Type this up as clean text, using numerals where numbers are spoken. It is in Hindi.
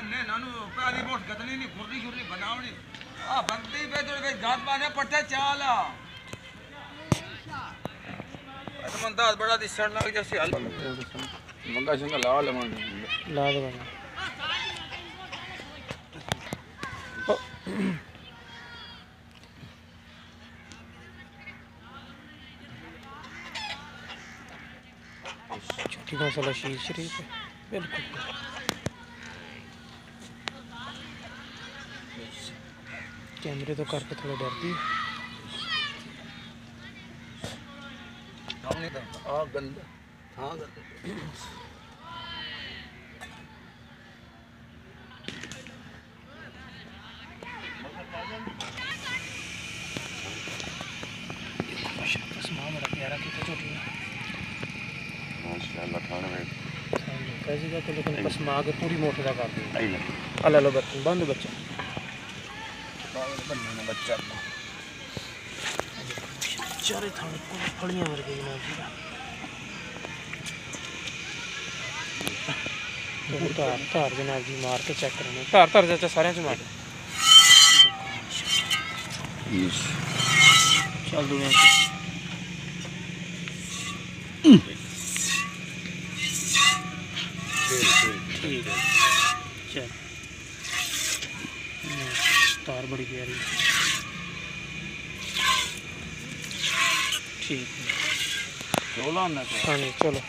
ने नानू प्यारी मोट गदनी नहीं खुरनी शुरनी बनावनी आ बंदी पे तो गात माने पट्टे चाल मंदाज बड़ा दिसण लग जैसे हल मंगा संगा ला ले ला दे छोटी मसाला शीर शरीफ है बिल्कुल कैमरे तो करके थोड़ा डरती है हाँ गंदा हाँ गंदा माशाल्लाह बड़ा प्यारा कितना छोटी है माशाल्लाह खाना में कैसी का तो लेकिन बस माँ के पूरी मोटे का कर दी अल्लाह लो बच्चा बंद बच्चा बनने बच्चा चारे थाने फलियां मर गई ना जी तार तार जनाब जी मार के चेक करने तार तार चाचा सारे च मार चल दुनिया ठीक है चल तार बड़ी प्यारी ठीक है चलो हाँ चलो